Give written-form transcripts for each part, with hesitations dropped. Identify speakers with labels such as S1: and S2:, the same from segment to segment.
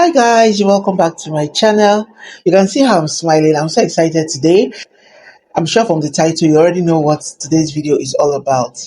S1: Hi guys, welcome back to my channel. You can see how I'm smiling. I'm so excited today. I'm sure from the title you already know what today's video is all about.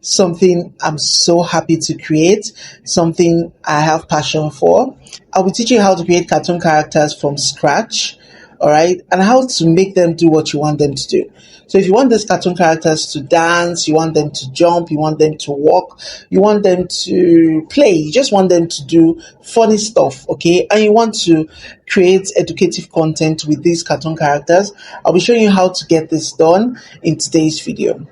S1: Something I'm so happy to create, something I have passion for. I'll be teaching you how to create cartoon characters from scratch, all right, and how to make them do what you want them to do. So if you want these cartoon characters to dance, you want them to jump, you want them to walk, you want them to play, you just want them to do funny stuff, okay, and you want to create educative content with these cartoon characters, I'll be showing you how to get this done in today's video.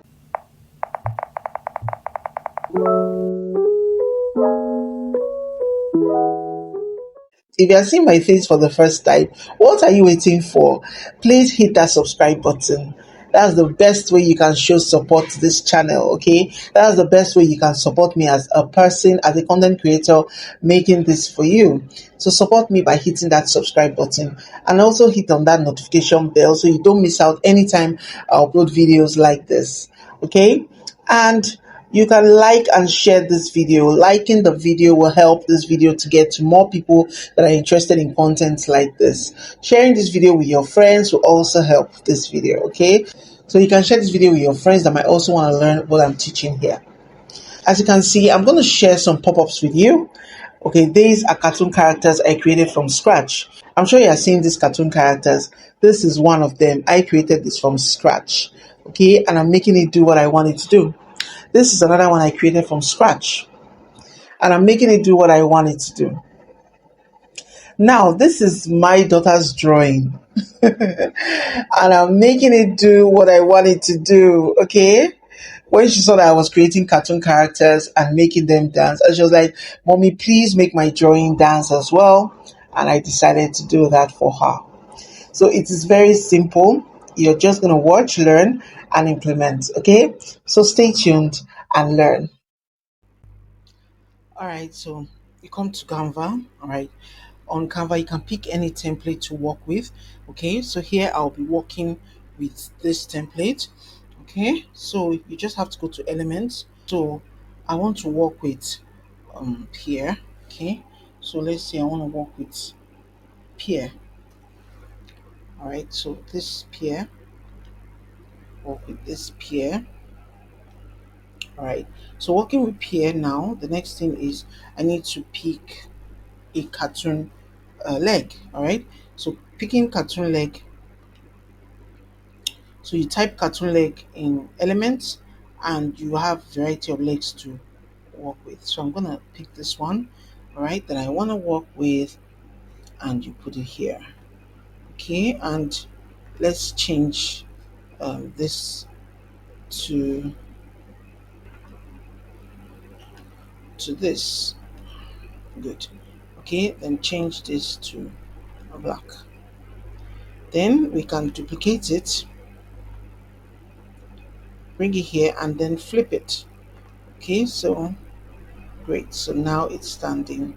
S1: If you are seeing my face for the first time, what are you waiting for? Please hit that subscribe button. That's the best way you can show support to this channel, okay? That's the best way you can support me as a person, as a content creator, making this for you. So support me by hitting that subscribe button and also hit on that notification bell so you don't miss out anytime I upload videos like this, okay? And you can like and share this video. Liking the video will help this video to get to more people that are interested in content like this. Sharing this video with your friends will also help this video, okay? So you can share this video with your friends that might also want to learn what I'm teaching here. As you can see, I'm going to share some pop-ups with you. Okay, these are cartoon characters I created from scratch. I'm sure you are seeing these cartoon characters. This is one of them. I created this from scratch. Okay, and I'm making it do what I want it to do. This is another one I created from scratch. And I'm making it do what I want it to do. Now, this is my daughter's drawing. And I'm making it do what I want it to do, okay? When she saw that I was creating cartoon characters and making them dance, and she was like, Mommy, please make my drawing dance as well. And I decided to do that for her. So it is very simple. You're just going to watch, learn, and implement, okay? So stay tuned and learn. All right, so you come to Canva, all right. On Canva, you can pick any template to work with, okay. So here I'll be working with this template, okay. So you just have to go to elements. So I want to work with peer, okay. So let's say I want to work with peer, all right. So this peer, work with this peer. All right, so working with peer now, the next thing is I need to pick a cartoon leg. All right, so picking cartoon leg, so you type cartoon leg in elements and you have variety of legs to work with. So I'm gonna pick this one, all right, that I want to work with, and you put it here, okay. And let's change this to this. Good. Okay, then change this to a black. Then we can duplicate it, bring it here, and then flip it. Okay, so great. So now it's standing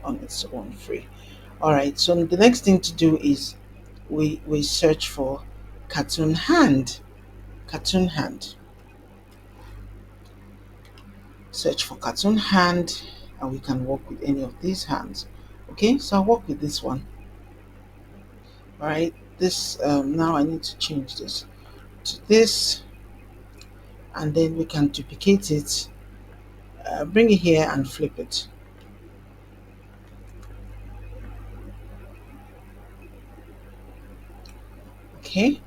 S1: on its own free. All right, so the next thing to do is we search for cartoon hand. Cartoon hand. Search for cartoon hand, and we can work with any of these hands. Okay, so I'll work with this one. All right, this now I need to change this to this, and then we can duplicate it, bring it here and flip it. Okay,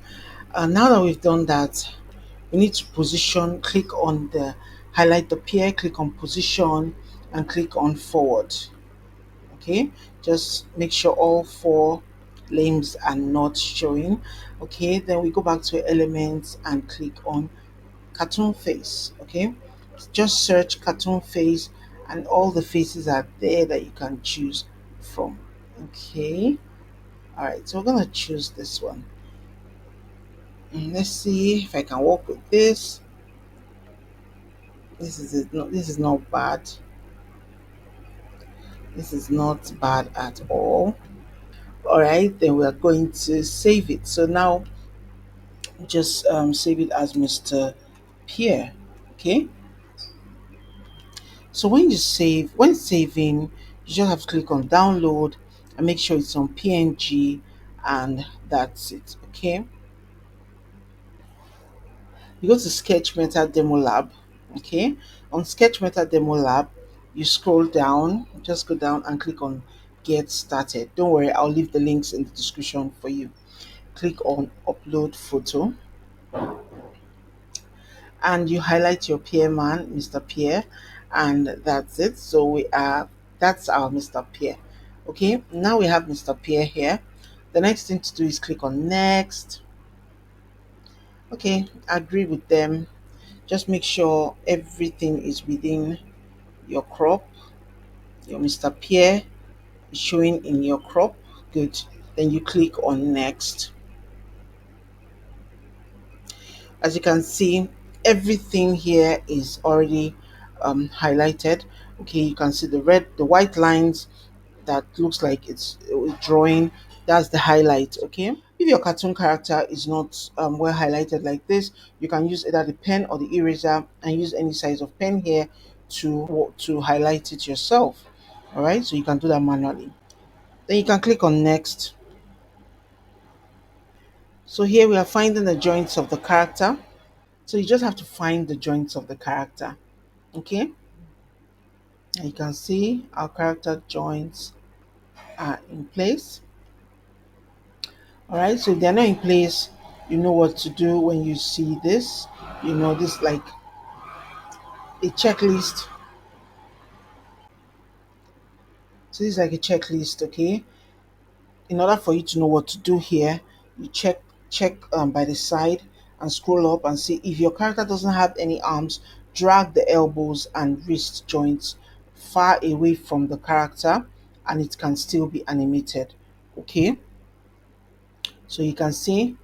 S1: now that we've done that, we need to position, click on the highlight the peer, click on position, and click on forward. Okay, just make sure all four limbs are not showing. Okay, then we go back to elements and click on cartoon face. Okay, just search cartoon face and all the faces are there that you can choose from. Okay, all right, so we're gonna choose this one. Let's see if I can work with this. This is it. No, this is not bad. This is not bad at all. All right, then we are going to save it. So now just save it as Mr. Pierre. Okay, So when saving, you just have to click on download and make sure it's on PNG, and that's it. Okay. You go to Sketch Meta Demo Lab. Okay. On Sketch Meta Demo Lab, you scroll down, just go down and click on Get Started. Don't worry, I'll leave the links in the description for you. Click on Upload Photo and you highlight your peer man, Mr. Pierre, and that's it. So that's our Mr. Pierre. Okay, now we have Mr. Pierre here. The next thing to do is click on next. Okay, agree with them. Just make sure everything is within your crop. Your Mr. Pierre is showing in your crop. Good. Then you click on next. As you can see, everything here is already highlighted. Okay, you can see the white lines that looks like it's drawing. That's the highlight. Okay, if your cartoon character is not well highlighted like this, you can use either the pen or the eraser and use any size of pen here to highlight it yourself. All right, so you can do that manually. Then you can click on next. So here we are finding the joints of the character. So you just have to find the joints of the character. Okay, and you can see our character joints are in place. All right, so if they're not in place, you know what to do when you see this. You know, this like a checklist. So this is like a checklist. Okay, in order for you to know what to do here, you check by the side and scroll up and see if your character doesn't have any arms. Drag the elbows and wrist joints far away from the character, and it can still be animated. Okay, so you can see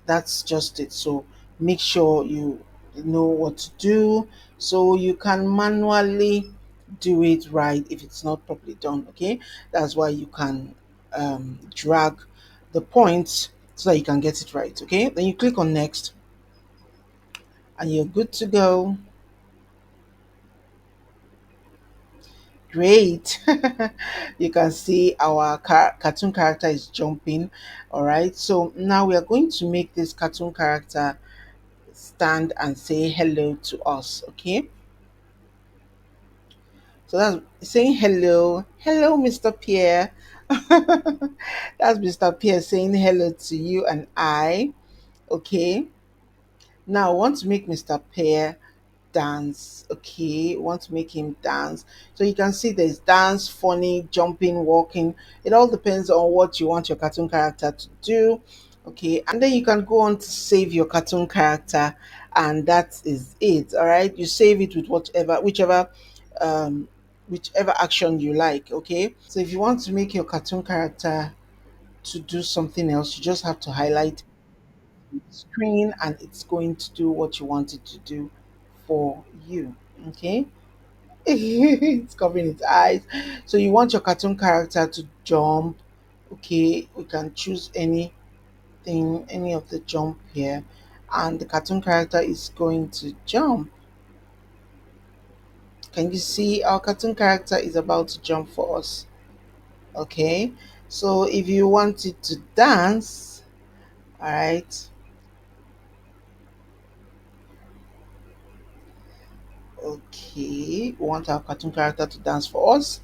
S1: that's just it. So make sure you know what to do so you can manually do it right if it's not properly done. Okay, that's why you can drag the points so that you can get it right. Okay, then you click on next and you're good to go. Great. You can see our cartoon character is jumping. All right, so now we are going to make this cartoon character stand and say hello to us. Okay, so that's saying hello. Hello, Mr. Pierre. That's Mr. Pierre saying hello to you and I. Okay, now I want to make Mr. Pierre dance. Okay, want to make him dance. So you can see there's dance, funny, jumping, walking. It all depends on what you want your cartoon character to do. Okay, and then you can go on to save your cartoon character, and that is it. All right, you save it with um whichever action you like. Okay, so if you want to make your cartoon character to do something else, you just have to highlight screen and it's going to do what you want it to do for you. Okay. It's covering its eyes. So you want your cartoon character to jump. Okay, we can choose any of the jump here, and the cartoon character is going to jump. Can you see our cartoon character is about to jump for us? Okay, so if you want it to dance, all right. Okay, we want our cartoon character to dance for us.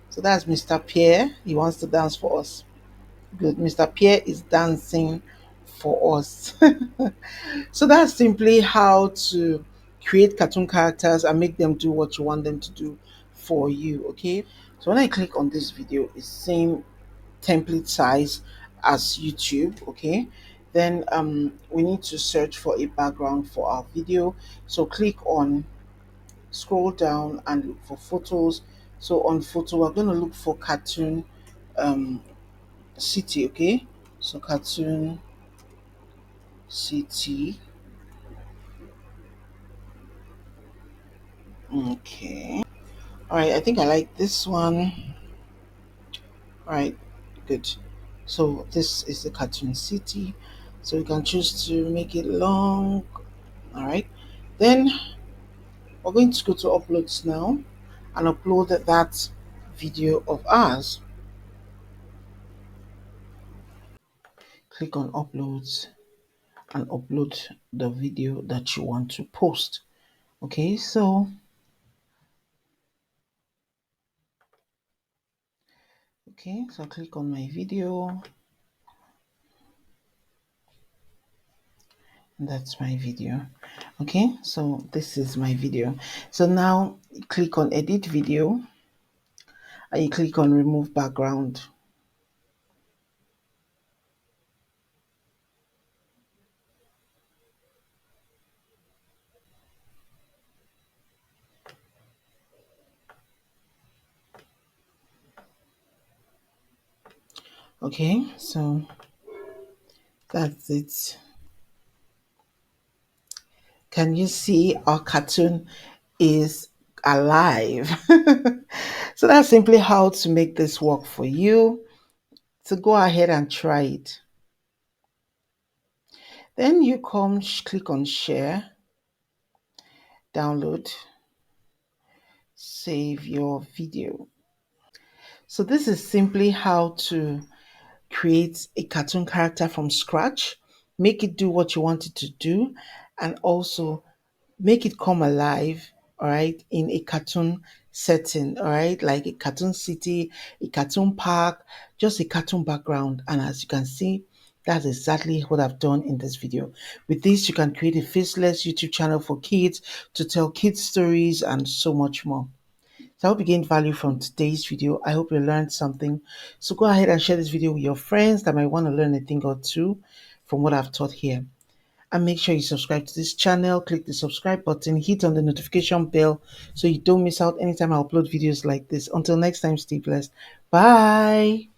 S1: So that's Mr. Pierre. He wants to dance for us. Good. Mr. Pierre is dancing for us. So that's simply how to create cartoon characters and make them do what you want them to do for you. Okay. So when I click on this video, it's same template size as YouTube. Okay. Then we need to search for a background for our video. So click on scroll down and look for photos. So on photo, we're going to look for cartoon um, city. Okay, so cartoon city. Okay, all right. I think I like this one. All right, good. So this is the cartoon city. So you can choose to make it long. All right. Then we're going to go to uploads now and upload that video of ours. Click on uploads and upload the video that you want to post. Okay, so click on my video. That's my video. Okay, so this is my video. So now click on edit video and you click on remove background. Okay, so that's it. Can you see our cartoon is alive? So that's simply how to make this work for you. So go ahead and try it. Then you click on share, download, save your video. So this is simply how to create a cartoon character from scratch, make it do what you want it to do, and also make it come alive, all right, in a cartoon setting, all right, like a cartoon city, a cartoon park, just a cartoon background. And as you can see, that's exactly what I've done in this video. With this, you can create a faceless YouTube channel for kids to tell kids stories and so much more. So I hope you gained value from today's video. I hope you learned something. So go ahead and share this video with your friends that might want to learn a thing or two from what I've taught here. And make sure you subscribe to this channel. Click the subscribe button, hit on the notification bell so you don't miss out anytime I upload videos like this. Until next time, stay blessed. Bye.